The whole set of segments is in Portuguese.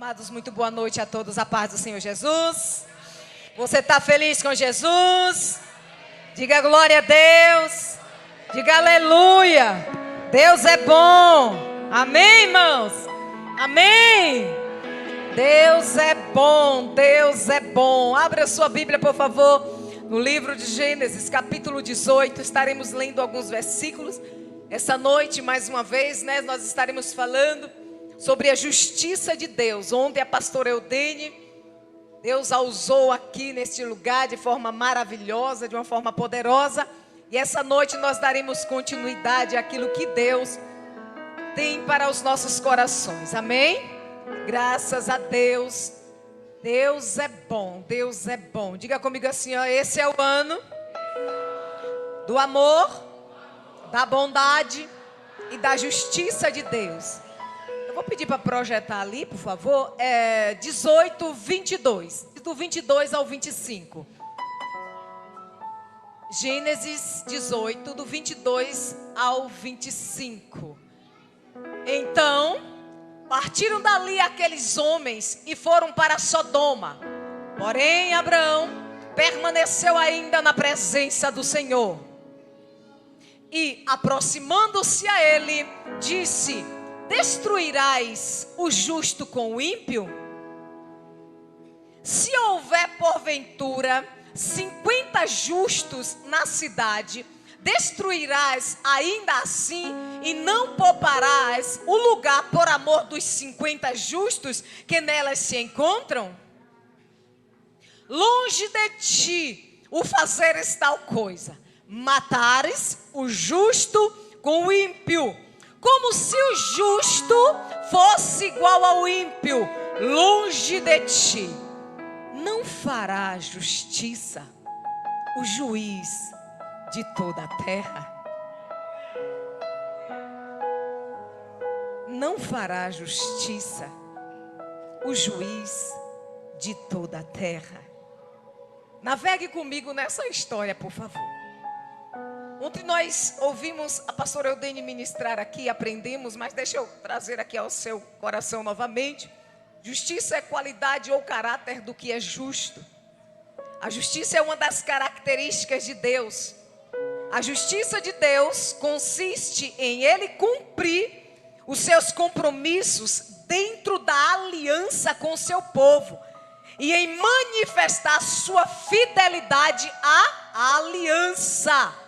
Amados, muito boa noite a todos, a paz do Senhor Jesus. Você está feliz com Jesus? Diga glória a Deus. Diga aleluia. Deus é bom. Amém, irmãos? Amém. Deus é bom, Deus é bom. Abra sua Bíblia, por favor, no livro de Gênesis, capítulo 18. Estaremos lendo alguns versículos. Essa noite, mais uma vez, nós estaremos falando sobre a justiça de Deus. Ontem a pastora Eudene, Deus a usou aqui neste lugar de forma maravilhosa, de uma forma poderosa. E essa noite nós daremos continuidade àquilo que Deus tem para os nossos corações. Amém? Graças a Deus. Deus é bom, Deus é bom. Diga comigo assim, ó, esse é o ano do amor, da bondade e da justiça de Deus. Eu vou pedir para projetar ali, por favor, 18, 22. Do 22 ao 25. Gênesis 18, do 22 ao 25. Então, partiram dali aqueles homens e foram para Sodoma. Porém, Abraão permaneceu ainda na presença do Senhor. E, aproximando-se a ele, disse: destruirás o justo com o ímpio? Se houver porventura 50 justos na cidade, destruirás ainda assim e não pouparás o lugar por amor dos 50 justos que nelas se encontram? Longe de ti o fazeres tal coisa, matares o justo com o ímpio, como se o justo fosse igual ao ímpio. Longe de ti não fará justiça o juiz de toda a terra? Não fará justiça o juiz de toda a terra? Navegue comigo nessa história, por favor. Ontem nós ouvimos a pastora Eudene ministrar aqui, aprendemos, mas deixa eu trazer aqui ao seu coração novamente. Justiça é qualidade ou caráter do que é justo. A justiça é uma das características de Deus. A justiça de Deus consiste em Ele cumprir os seus compromissos dentro da aliança com o seu povo e em manifestar sua fidelidade à aliança.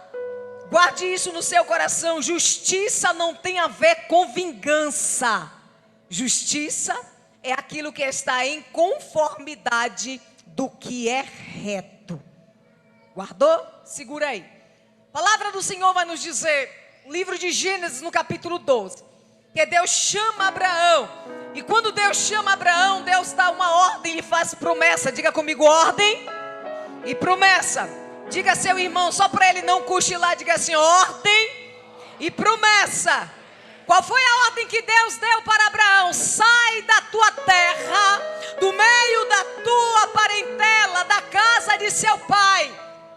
Guarde isso no seu coração. Justiça não tem a ver com vingança. Justiça é aquilo que está em conformidade do que é reto. Guardou? Segura aí. A palavra do Senhor vai nos dizer, livro de Gênesis, no capítulo 12, que Deus chama Abraão. E quando Deus chama Abraão, Deus dá uma ordem e faz promessa. Diga comigo, ordem e promessa. Diga a seu irmão, só para ele não cochilar, diga assim, ordem e promessa. Qual foi a ordem que Deus deu para Abraão? Sai da tua terra, do meio da tua parentela, da casa de seu pai.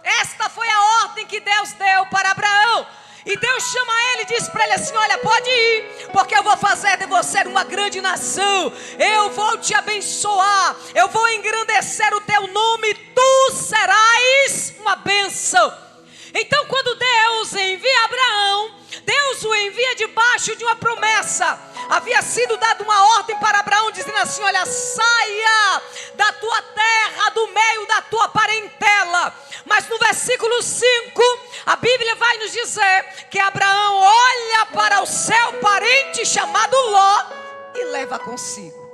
Esta foi a ordem que Deus deu para Abraão. E Deus chama ele e diz para ele assim, olha, pode ir, porque eu vou fazer de você uma grande nação. Eu vou te abençoar, eu vou engrandecer o teu nome, tu serás uma bênção. Então quando Deus envia Abraão, Deus o envia debaixo de uma promessa. Havia sido dada uma ordem para Abraão, dizendo assim, olha, saia da tua terra, do meio da tua parentela. Mas no versículo 5, a Bíblia vai nos dizer que Abraão olha para o seu parente chamado Ló e leva consigo.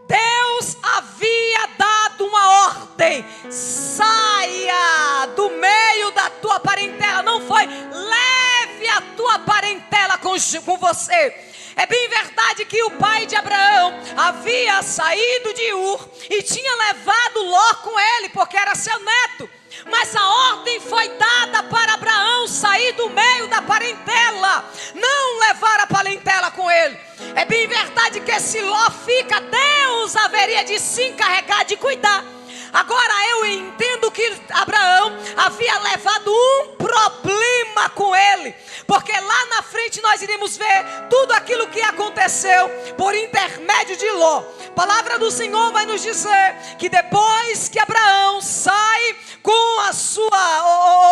Deus havia dado uma ordem, saia do meio da tua parentela. Não foi, leve a tua parentela com você. É bem verdade que o pai de Abraão havia saído de Ur e tinha levado Ló com ele, porque era seu neto. Mas a ordem foi dada para Abraão sair do meio da parentela, não levar a parentela com ele. É bem verdade que se Ló fica, Deus haveria de se encarregar de cuidar. Agora eu entendo que Abraão havia levado um problema com ele, porque lá na frente nós iremos ver tudo aquilo que aconteceu por intermédio de Ló. A palavra do Senhor vai nos dizer que depois que Abraão sai com a sua,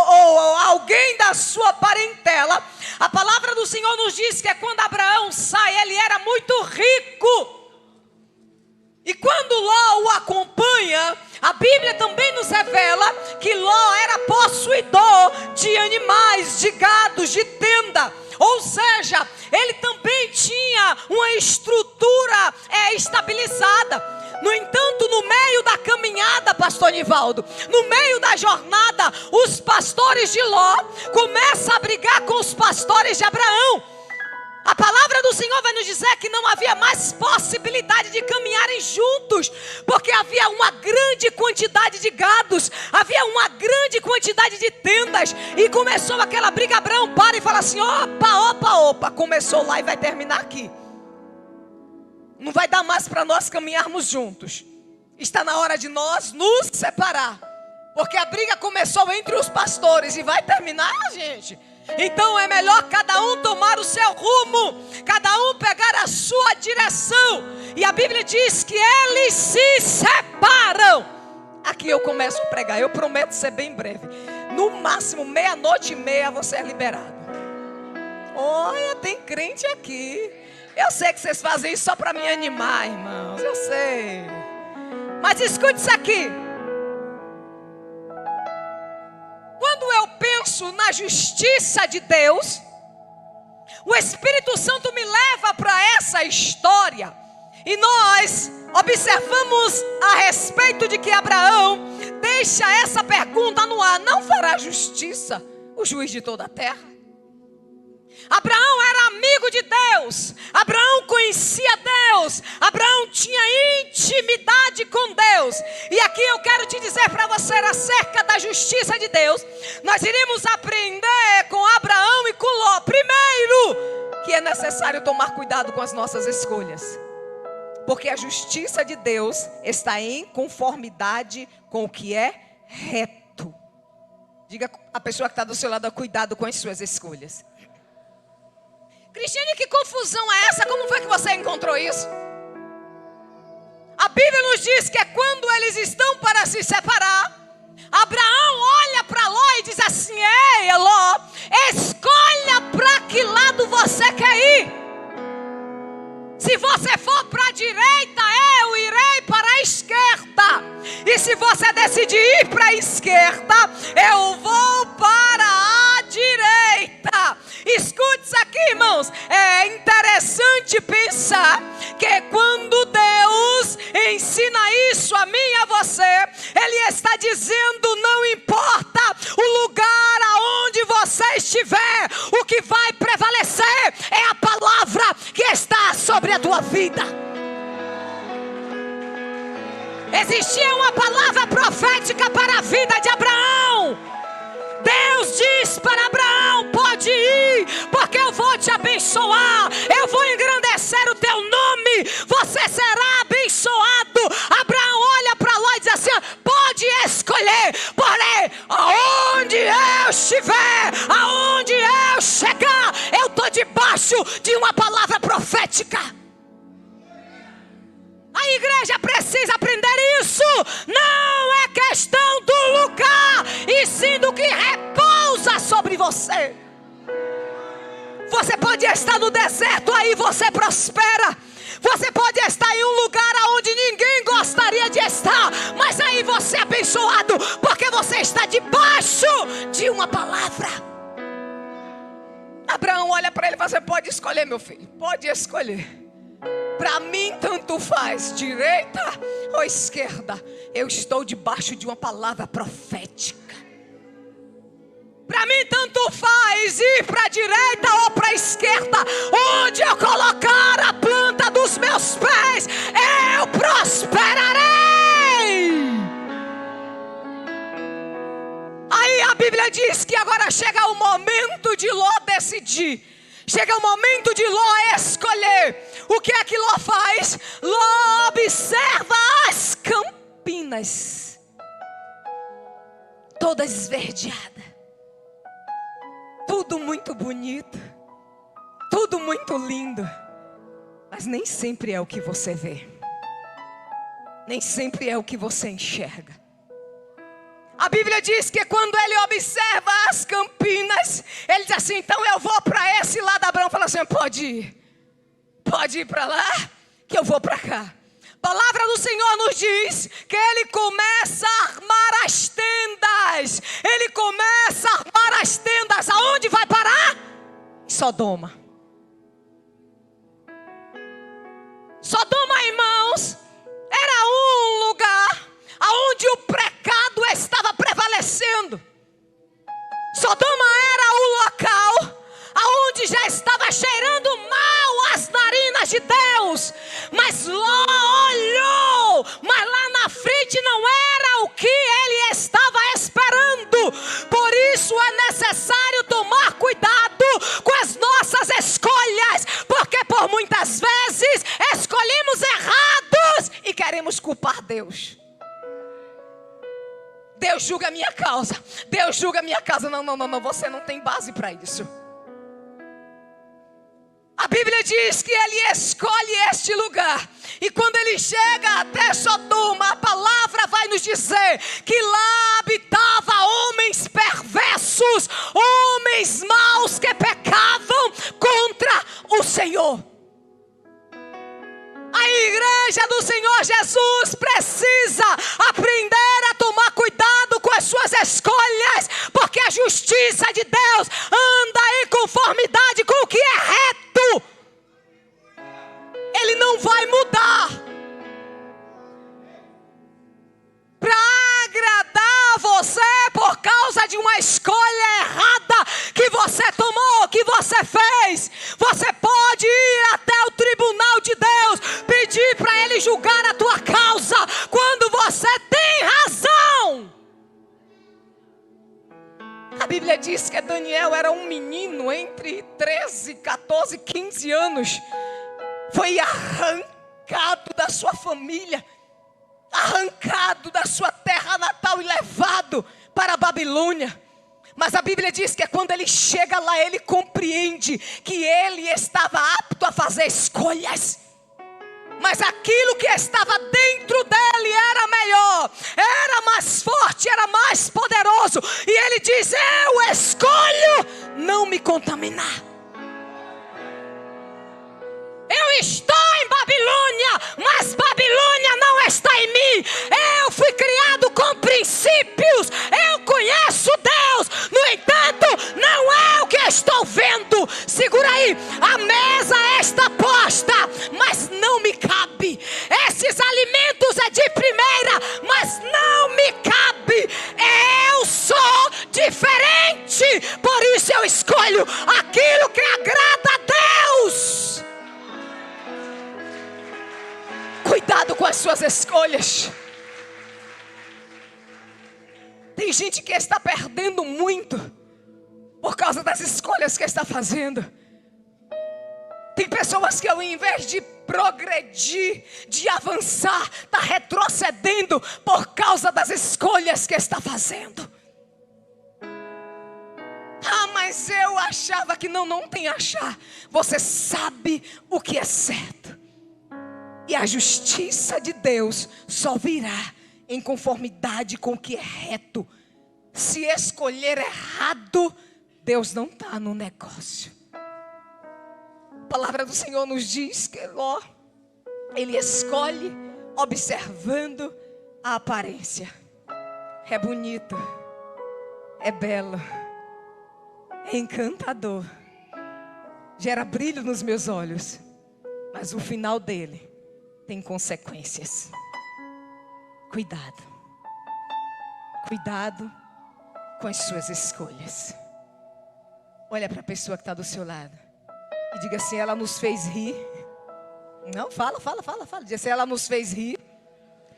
ou alguém da sua parentela, a palavra do Senhor nos diz que é quando Abraão sai, ele era muito rico. E quando Ló o acompanha, a Bíblia também nos revela que Ló era possuidor de animais, de gados, de tenda. Ou seja, ele também tinha uma estrutura estabilizada. No entanto, no meio da caminhada, pastor Nivaldo, no meio da jornada, os pastores de Ló começam a brigar com os pastores de Abraão. A palavra do Senhor vai nos dizer que não havia mais possibilidade de caminharem juntos, porque havia uma grande quantidade de gados, havia uma grande quantidade de tendas, e começou aquela briga. Abraão para e fala assim: opa, começou lá e vai terminar aqui. Não vai dar mais para nós caminharmos juntos, está na hora de nós nos separar, porque a briga começou entre os pastores e vai terminar a gente. Então é melhor cada um tomar o seu rumo, cada um pegar a sua direção. E a Bíblia diz que eles se separam. Aqui eu começo a pregar, eu prometo ser bem breve. No máximo 00:30 você é liberado. Olha, tem crente aqui. Eu sei que vocês fazem isso só para me animar, irmãos, eu sei. Mas escute isso aqui. Quando eu penso na justiça de Deus, o Espírito Santo me leva para essa história. E nós observamos a respeito de que Abraão deixa essa pergunta no ar: não fará justiça o juiz de toda a terra? Abraão era amigo de Deus, Abraão conhecia Deus, Abraão tinha intimidade com Deus. E aqui eu quero te dizer para você acerca da justiça de Deus. Nós iremos aprender com Abraão e com Ló. Primeiro, que é necessário tomar cuidado com as nossas escolhas, porque a justiça de Deus está em conformidade com o que é reto. Diga a pessoa que está do seu lado: cuidado com as suas escolhas. Cristiane, que confusão é essa? Como foi que você encontrou isso? A Bíblia nos diz que é quando eles estão para se separar, Abraão olha para Ló e diz assim: ei, Ló, escolha para que lado você quer ir. Se você for para a direita, eu irei para a esquerda. E se você decidir ir para a esquerda, eu vou para a direita. Escute isso aqui, irmãos. É interessante pensar que quando Deus ensina isso a mim e a você, Ele está dizendo: não importa o lugar aonde você estiver, o que vai prevalecer é a palavra que está sobre a tua vida. Existia uma palavra profética para a vida de Abraão. Deus diz para Abraão: pode ir, porque eu vou te abençoar, eu vou engrandecer o teu nome, você será abençoado. Abraão olha para Ló e diz assim: pode escolher, porém aonde eu estiver, aonde eu chegar, eu estou debaixo de uma palavra profética. A igreja precisa aprender isso. Não é questão do lugar, e sim do que repousa sobre você. Você pode estar no deserto, aí você prospera. Você pode estar em um lugar onde ninguém gostaria de estar, mas aí você é abençoado, porque você está debaixo de uma palavra. Abraão olha para ele e fala: você pode escolher, meu filho, pode escolher. Para mim tanto faz, direita ou esquerda, eu estou debaixo de uma palavra profética. Para mim tanto faz ir para a direita ou para a esquerda, onde eu colocar a planta dos meus pés, eu prosperarei. Aí a Bíblia diz que agora chega o momento de Ló decidir. Chega o momento de Ló escolher. O que é que Ló faz? Ló observa as campinas, todas esverdeadas, tudo muito bonito, tudo muito lindo, mas nem sempre é o que você vê, nem sempre é o que você enxerga. A Bíblia diz que quando ele observa as campinas, ele diz assim: então eu vou para esse lado. Abraão fala assim: pode ir para lá, que eu vou para cá. A palavra do Senhor nos diz que ele começa a armar as tendas. Ele começa a armar as tendas. Aonde vai parar? Em Sodoma. Sodoma, irmãos, era um lugar onde o pecado estava prevalecendo. Sodoma era o local aonde já estava cheirando mal as narinas de Deus. Mas Ló olhou, mas lá na frente não era o que ele estava esperando. Por isso é necessário tomar cuidado com as nossas escolhas, porque por muitas vezes escolhemos errados e queremos culpar Deus. Deus julga a minha causa. Deus julga a minha causa. Não, você não tem base para isso. A Bíblia diz que ele escolhe este lugar. E quando ele chega até Sodoma, a palavra vai nos dizer que lá habitava homens perversos, homens maus que pecavam contra o Senhor. A igreja do Senhor Jesus precisa aprender a tomar cuidado com as suas escolhas, porque a justiça de Deus anda em conformidade com o que é reto. Ele não vai mudar para agradar você por causa de uma escolha errada que você tomou, que você fez. Você pode ir até o tribunal de Deus, pedir para ele julgar a tua causa quando você tem razão. A Bíblia diz que Daniel era um menino entre 13, 14, 15 anos. Foi arrancado da sua família, arrancado da sua terra natal e levado para a Babilônia. Mas a Bíblia diz que quando ele chega lá, ele compreende que ele estava apto a fazer escolhas. Mas aquilo que estava dentro dele era melhor, era mais forte, era mais poderoso. E ele diz: eu escolho não me contaminar. Eu estou em Babilônia, mas Babilônia não está em mim. Eu fui criado com princípios. Eu conheço Deus. No entanto, não é o que estou vendo. Segura aí. A mesa está posta, mas não me cabe. Esses alimentos é de primeira, mas não me cabe. Eu sou diferente. Por isso eu escolho aquilo que agrada a Deus. Cuidado com as suas escolhas. Tem gente que está perdendo muito por causa das escolhas que está fazendo. Tem pessoas que ao invés de progredir, de avançar, está retrocedendo por causa das escolhas que está fazendo. Ah, mas eu achava que não tem achar. Você sabe o que é certo. E a justiça de Deus só virá em conformidade com o que é reto. Se escolher errado, Deus não está no negócio. A palavra do Senhor nos diz que Ló, ele escolhe observando a aparência. É bonito, é belo, é encantador, gera brilho nos meus olhos, mas o final dele tem consequências. Cuidado. Cuidado com as suas escolhas. Olha para a pessoa que está do seu lado e diga assim: ela nos fez rir. Não, fala. Diga assim: ela nos fez rir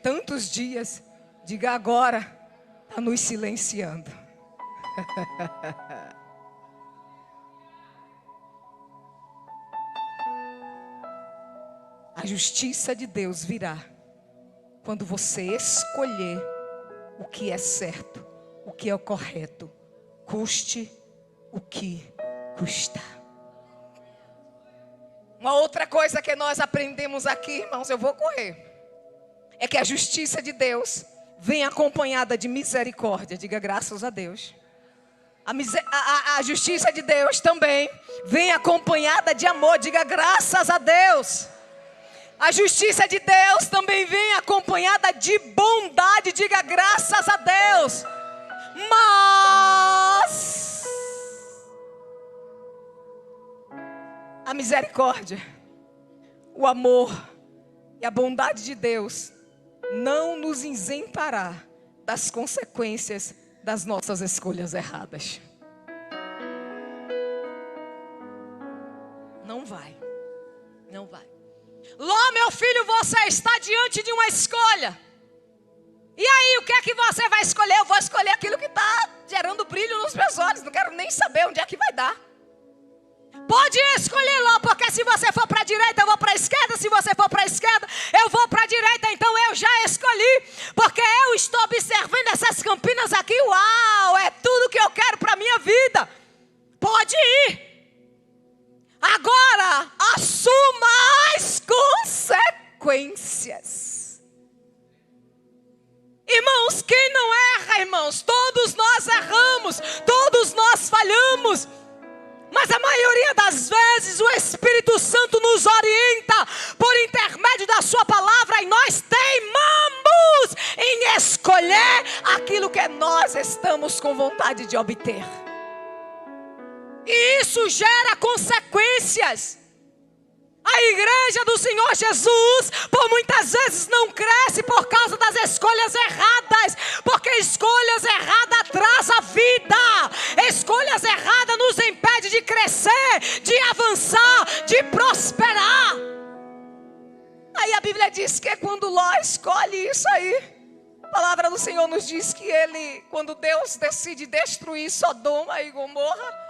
tantos dias. Diga agora, está nos silenciando. A justiça de Deus virá quando você escolher o que é certo, o que é o correto, custe o que custar. Uma outra coisa que nós aprendemos aqui, irmãos, eu vou correr, é que a justiça de Deus vem acompanhada de misericórdia. Diga graças a Deus. A justiça de Deus também vem acompanhada de amor. Diga graças a Deus. A justiça de Deus também vem acompanhada de bondade. Diga graças a Deus. Mas a misericórdia, o amor e a bondade de Deus não nos isentará das consequências das nossas escolhas erradas. Não vai. Não vai. Ló, meu filho, você está diante de uma escolha. E aí, o que é que você vai escolher? Eu vou escolher aquilo que está gerando brilho nos meus olhos. Não quero nem saber onde é que vai dar. Pode escolher, Ló, porque se você for para a direita, eu vou para a esquerda. Se você for para a esquerda, eu vou para a direita. Então eu já escolhi, porque eu estou observando essas campinas aqui. Uau, é tudo que eu quero para a minha vida. Pode ir. Agora, assuma as consequências. Irmãos, quem não erra, irmãos? Todos nós erramos, todos nós falhamos. Mas a maioria das vezes o Espírito Santo nos orienta por intermédio da sua palavra. E nós teimamos em escolher aquilo que nós estamos com vontade de obter. E isso gera consequências. A igreja do Senhor Jesus, por muitas vezes não cresce por causa das escolhas erradas. Porque escolhas erradas atrasam a vida. Escolhas erradas nos impedem de crescer, de avançar, de prosperar. Aí a Bíblia diz que é quando Ló escolhe isso aí. A palavra do Senhor nos diz que quando Deus decide destruir Sodoma e Gomorra,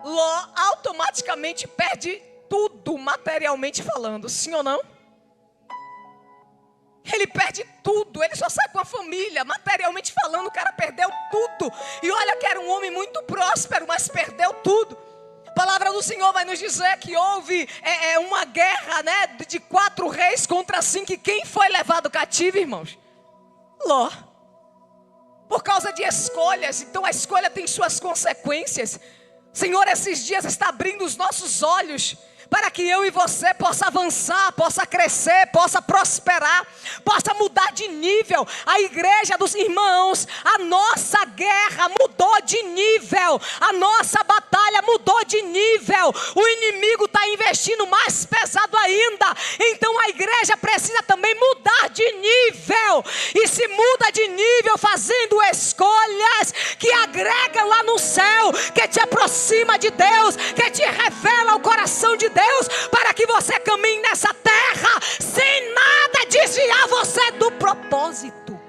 Ló automaticamente perde tudo materialmente falando, sim ou não? Ele perde tudo, ele só sai com a família. Materialmente falando, o cara perdeu tudo. E olha que era um homem muito próspero, mas perdeu tudo. A palavra do Senhor vai nos dizer que houve uma guerra, né, de 4 reis contra 5. E quem foi levado cativo, irmãos? Ló. Por causa de escolhas. Então a escolha tem suas consequências. Senhor, esses dias está abrindo os nossos olhos para que eu e você possa avançar, possa crescer, possa prosperar, possa mudar de nível. A igreja dos irmãos, a nossa guerra mudou de nível, a nossa batalha mudou de nível. O inimigo está investindo mais pesado ainda. Então a igreja precisa também mudar de nível. E se muda de nível fazendo escolhas que agregam lá no céu, que te aproxima de Deus, que te revela o coração de Deus, para que você caminhe nessa terra sem nada desviar você do propósito.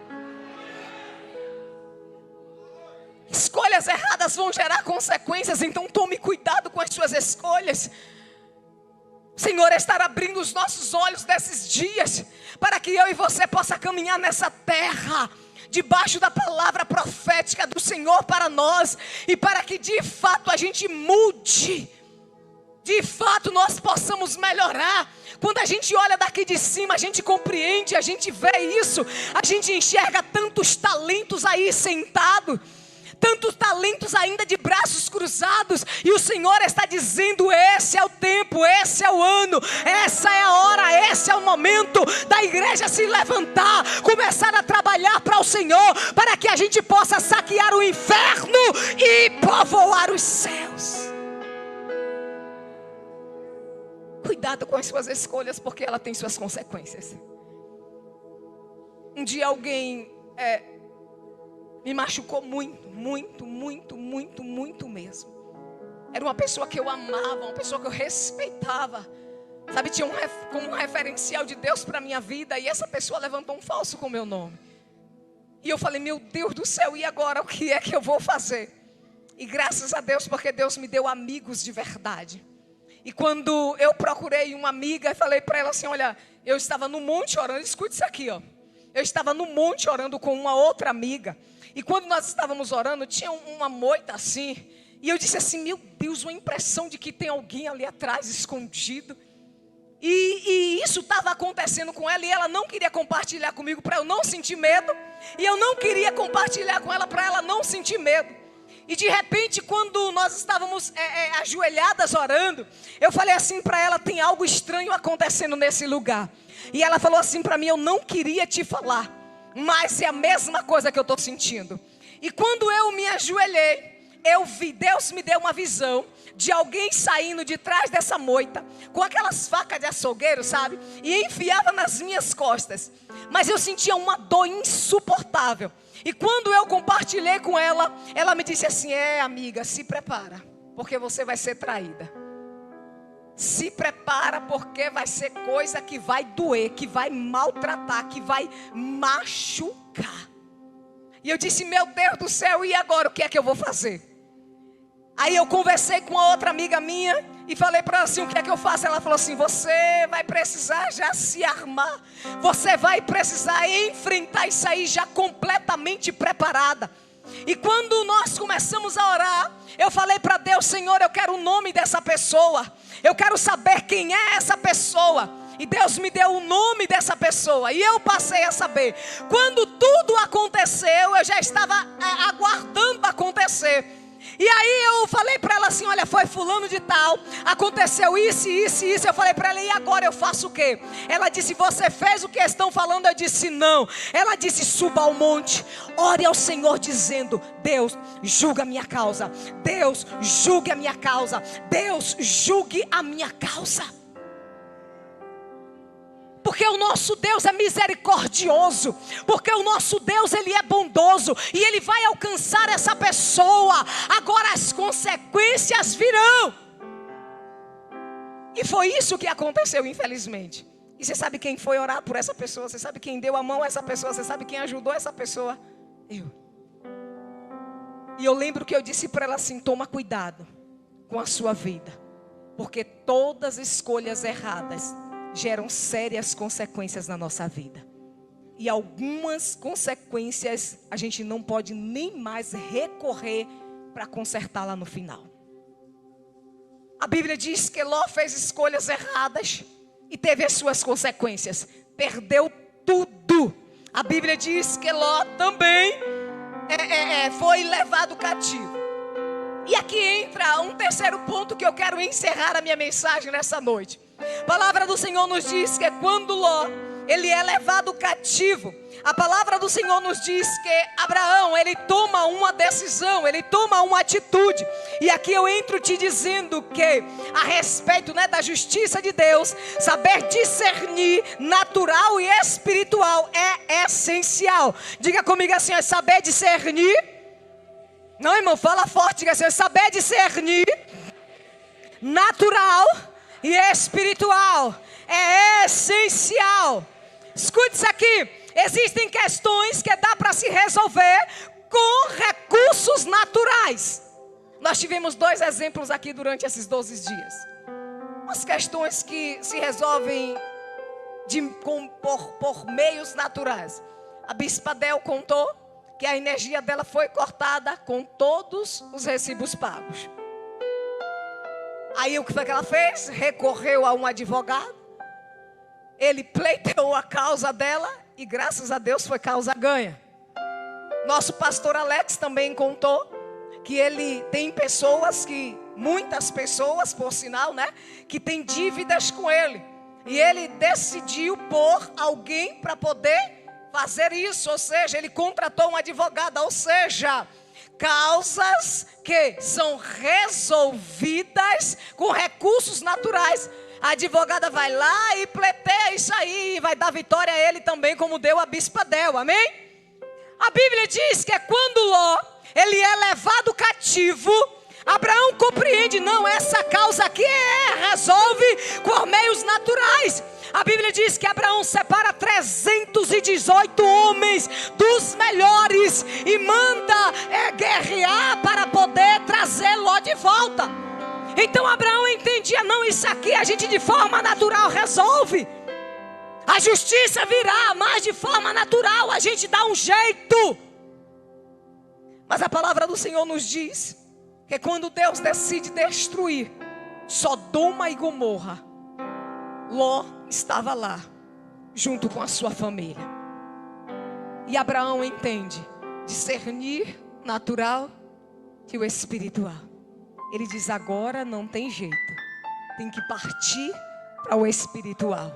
Escolhas erradas vão gerar consequências, então tome cuidado com as suas escolhas. O Senhor está abrindo os nossos olhos nesses dias, para que eu e você possa caminhar nessa terra, debaixo da palavra profética do Senhor para nós, e para que de fato a gente mude, de fato nós possamos melhorar. Quando a gente olha daqui de cima, a gente compreende, a gente vê isso, a gente enxerga tantos talentos aí sentados, tantos talentos ainda de braços cruzados, e o Senhor está dizendo: esse é o tempo, esse é o ano, essa é a hora, esse é o momento da igreja se levantar, começar a trabalhar para o Senhor, para que a gente possa saquear o inferno e povoar os céus. Cuidado com as suas escolhas, porque ela tem suas consequências. Um dia alguém me machucou muito mesmo. Era uma pessoa que eu amava, uma pessoa que eu respeitava. Sabe, tinha como um referencial de Deus para a minha vida. E essa pessoa levantou um falso com o meu nome. E eu falei: meu Deus do céu, e agora o que é que eu vou fazer? E graças a Deus, porque Deus me deu amigos de verdade. E quando eu procurei uma amiga e falei para ela assim: olha, eu estava no monte orando, escute isso aqui, ó. Eu estava no monte orando com uma outra amiga. E quando nós estávamos orando, tinha uma moita assim. E eu disse assim, meu Deus, uma impressão de que tem alguém ali atrás escondido. E isso estava acontecendo com ela e ela não queria compartilhar comigo para eu não sentir medo. E eu não queria compartilhar com ela para ela não sentir medo. E de repente, quando nós estávamos ajoelhadas orando, eu falei assim para ela, tem algo estranho acontecendo nesse lugar. E ela falou assim para mim, eu não queria te falar, mas é a mesma coisa que eu estou sentindo. E quando eu me ajoelhei, eu vi, Deus me deu uma visão de alguém saindo de trás dessa moita, com aquelas facas de açougueiro, sabe? E enfiava nas minhas costas. Mas eu sentia uma dor insuportável. E quando eu compartilhei com ela, ela me disse assim, amiga, se prepara, porque você vai ser traída. Se prepara, porque vai ser coisa que vai doer, que vai maltratar, que vai machucar. E eu disse, meu Deus do céu, e agora o que é que eu vou fazer? Aí eu conversei com uma outra amiga minha e falei para ela assim, o que é que eu faço? Ela falou assim, você vai precisar já se armar. Você vai precisar enfrentar isso aí já completamente preparada. E quando nós começamos a orar, eu falei para Deus, Senhor, eu quero o nome dessa pessoa. Eu quero saber quem é essa pessoa. E Deus me deu o nome dessa pessoa. E eu passei a saber. Quando tudo aconteceu, eu já estava aguardando acontecer. E aí eu falei para ela assim, olha, foi fulano de tal, aconteceu isso, isso e isso. Eu falei para ela, e agora eu faço o quê? Ela disse, você fez o que estão falando? Eu disse, não. Ela disse, suba ao monte, ore ao Senhor dizendo, Deus, julga a minha causa. Deus, julgue a minha causa. Deus, julgue a minha causa. Porque o nosso Deus é misericordioso. Porque o nosso Deus, Ele é bondoso. E Ele vai alcançar essa pessoa. Agora as consequências virão. E foi isso que aconteceu, infelizmente. E você sabe quem foi orar por essa pessoa? Você sabe quem deu a mão a essa pessoa? Você sabe quem ajudou essa pessoa? Eu. E eu lembro que eu disse para ela assim, toma cuidado com a sua vida. Porque todas as escolhas erradas geram sérias consequências na nossa vida. E algumas consequências a gente não pode nem mais recorrer para consertar lá no final. A Bíblia diz que Ló fez escolhas erradas e teve as suas consequências. Perdeu tudo. A Bíblia diz que Ló também foi levado cativo. E aqui entra um terceiro ponto que eu quero encerrar a minha mensagem nessa noite. A palavra do Senhor nos diz que quando Ló, ele é levado cativo, a palavra do Senhor nos diz que Abraão, ele toma uma decisão, ele toma uma atitude. E aqui eu entro te dizendo que a respeito, da justiça de Deus, saber discernir natural e espiritual é essencial. Diga comigo assim, saber discernir. Não, irmão, fala forte, diga assim, saber discernir natural e espiritual é essencial. Escute isso aqui. Existem questões que dá para se resolver com recursos naturais. Nós tivemos 2 exemplos aqui durante esses 12 dias. Umas questões que se resolvem por meios naturais. A Bispa Del contou que a energia dela foi cortada com todos os recibos pagos. Aí o que foi que ela fez? Recorreu a um advogado. Ele pleiteou a causa dela e graças a Deus foi causa ganha. Nosso pastor Alex também contou que ele tem muitas pessoas, por sinal, que tem dívidas com ele. E ele decidiu pôr alguém para poder fazer isso, ou seja, ele contratou um advogado, ou seja, causas que são resolvidas com recursos naturais. A advogada vai lá e pleiteia isso aí, e vai dar vitória a ele também, como deu a Bispa Del, amém? A Bíblia diz que quando Ló, ele é levado cativo, Abraão compreende, não, essa causa aqui resolve por meios naturais. A Bíblia diz que Abraão separa 318 homens dos melhores e manda guerrear para poder trazer Ló de volta. Então Abraão entendia, não, isso aqui a gente de forma natural resolve. A justiça virá, mas de forma natural a gente dá um jeito. Mas a palavra do Senhor nos diz que quando Deus decide destruir Sodoma e Gomorra, Ló estava lá, junto com a sua família. E Abraão entende discernir natural e o espiritual. Ele diz: agora não tem jeito, tem que partir para o espiritual.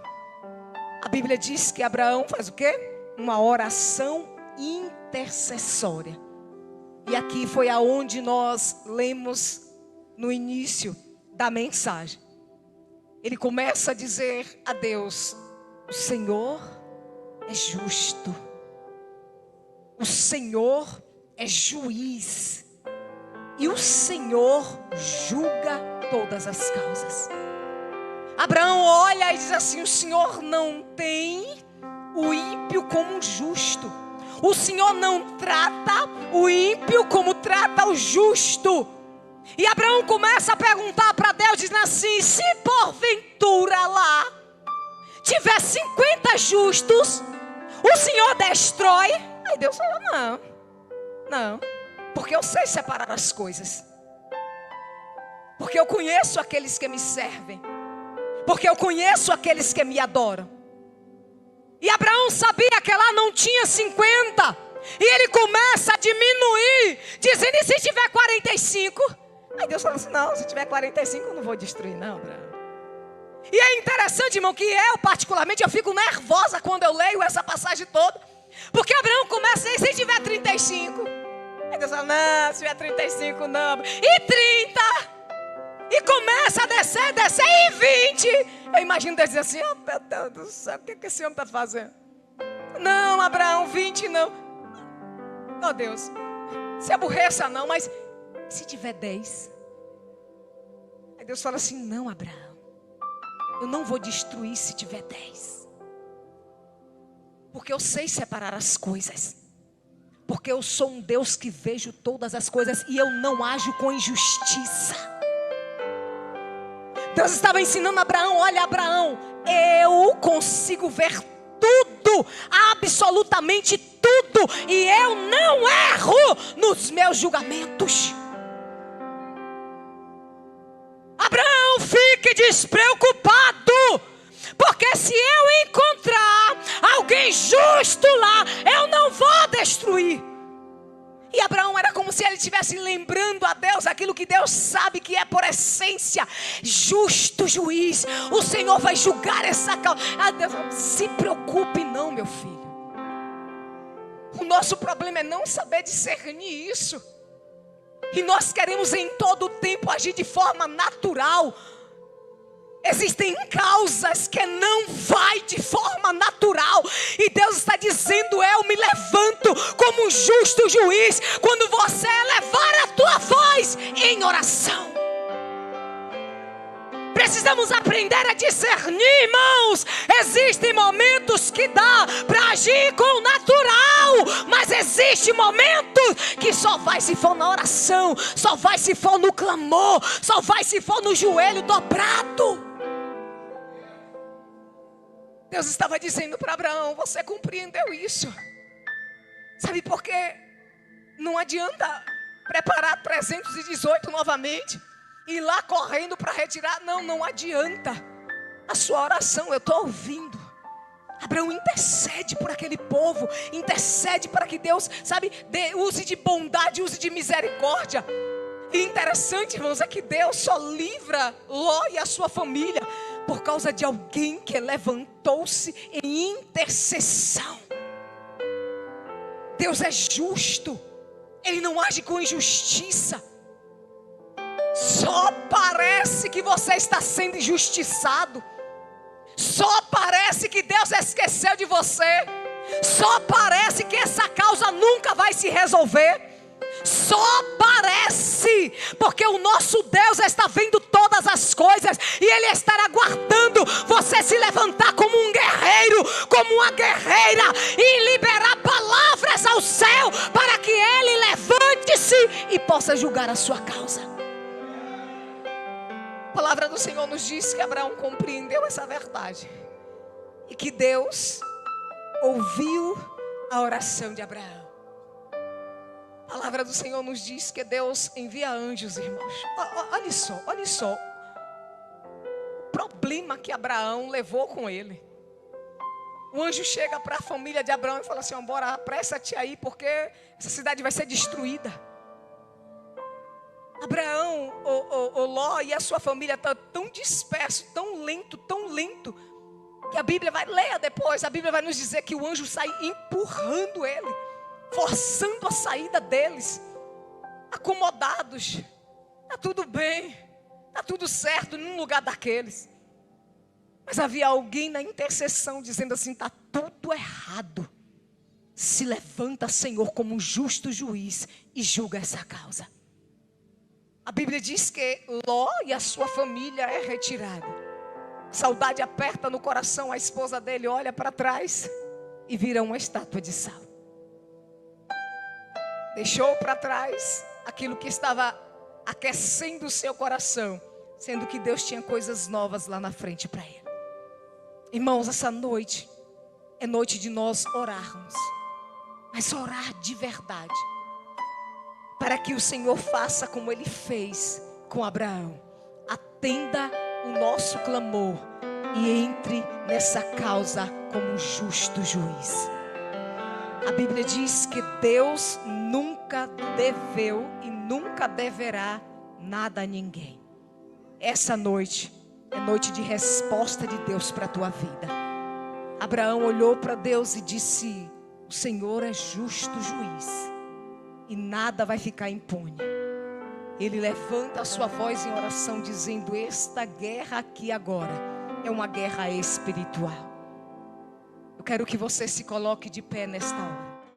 A Bíblia diz que Abraão faz o quê? Uma oração intercessória. E aqui foi aonde nós lemos no início da mensagem. Ele começa a dizer a Deus: o Senhor é justo, o Senhor é juiz, e o Senhor julga todas as causas. Abraão olha e diz assim: o Senhor não tem o ímpio como um justo, o Senhor não trata o ímpio como trata o justo. E Abraão começa a perguntar para Deus, dizendo assim: se porventura lá tiver 50 justos, o Senhor destrói? Aí Deus falou: não, porque eu sei separar as coisas, porque eu conheço aqueles que me servem, porque eu conheço aqueles que me adoram. E Abraão sabia que lá não tinha 50, e ele começa a diminuir, dizendo: e se tiver 45? Aí Deus falou assim: não, se tiver 45 eu não vou destruir não, Abraão. E é interessante, irmão, que eu particularmente eu fico nervosa quando eu leio essa passagem toda, porque Abraão começa a dizer: se tiver 35? Aí Deus fala: não, se tiver 35 não. E 30? E começa a descer, e 20? Eu imagino Deus dizer assim: oh meu Deus do céu, o que esse homem está fazendo? Não, Abraão, 20 não. Oh Deus, se aborreça não, mas se tiver 10? Aí Deus fala assim: não, Abraão, eu não vou destruir se tiver 10. Porque eu sei separar as coisas. Porque eu sou um Deus que vejo todas as coisas e eu não ajo com injustiça. Deus estava ensinando a Abraão: olha, Abraão, eu consigo ver tudo, absolutamente tudo, e eu não erro nos meus julgamentos. Abraão, fique despreocupado, porque se eu encontrar alguém justo lá, eu não vou destruir. E Abraão era como se ele estivesse lembrando a Deus aquilo que Deus sabe que é por essência justo juiz. O Senhor vai julgar essa causa. Ah, Deus, não se preocupe não, meu filho. O nosso problema é não saber discernir isso. E nós queremos em todo o tempo agir de forma natural. Existem causas que não vai de forma natural. E Deus está dizendo: eu me levanto como um justo juiz quando você elevar a tua voz em oração. Precisamos aprender a discernir, irmãos. Existem momentos que dá para agir com o natural, mas existem momentos que só vai se for na oração, só vai se for no clamor, só vai se for no joelho dobrado. Deus estava dizendo para Abraão: você compreendeu isso? Sabe por quê? Não adianta preparar 318 novamente, ir lá correndo para retirar. Não adianta. A sua oração, eu estou ouvindo. Abraão intercede por aquele povo, intercede para que Deus, sabe, use de bondade, use de misericórdia. E interessante, irmãos, é que Deus só livra Ló e a sua família por causa de alguém que levantou-se em intercessão. Deus é justo, Ele não age com injustiça. Só parece que você está sendo injustiçado, só parece que Deus esqueceu de você, só parece que essa causa nunca vai se resolver. Só parece, porque o nosso Deus está vendo todas as coisas e Ele estará aguardando você se levantar como um guerreiro, como uma guerreira, e liberar palavras ao céu para que Ele levante-se e possa julgar a sua causa. A palavra do Senhor nos diz que Abraão compreendeu essa verdade e que Deus ouviu a oração de Abraão. A palavra do Senhor nos diz que Deus envia anjos, irmãos. Olha só. O problema que Abraão levou com ele. O anjo chega para a família de Abraão e fala assim: bora, apressa-te aí, porque essa cidade vai ser destruída. Abraão, Ló e a sua família estão tão dispersos, tão lento, que a Bíblia vai ler depois. A Bíblia vai nos dizer que o anjo sai empurrando ele, forçando a saída deles, acomodados. Está tudo bem, está tudo certo num lugar daqueles. Mas havia alguém na intercessão dizendo assim: está tudo errado. Se levanta, Senhor, como um justo juiz e julga essa causa. A Bíblia diz que Ló e a sua família é retirada. Saudade aperta no coração, a esposa dele olha para trás e vira uma estátua de sal. Deixou para trás aquilo que estava aquecendo o seu coração, sendo que Deus tinha coisas novas lá na frente para ele. Irmãos, essa noite é noite de nós orarmos, mas orar de verdade, para que o Senhor faça como Ele fez com Abraão. Atenda o nosso clamor e entre nessa causa como um justo juiz. A Bíblia diz que Deus nunca deveu e nunca deverá nada a ninguém. Essa noite é noite de resposta de Deus para a tua vida. Abraão olhou para Deus e disse: o Senhor é justo juiz e nada vai ficar impune. Ele levanta a sua voz em oração dizendo: esta guerra aqui agora é uma guerra espiritual. Eu quero que você se coloque de pé nesta hora.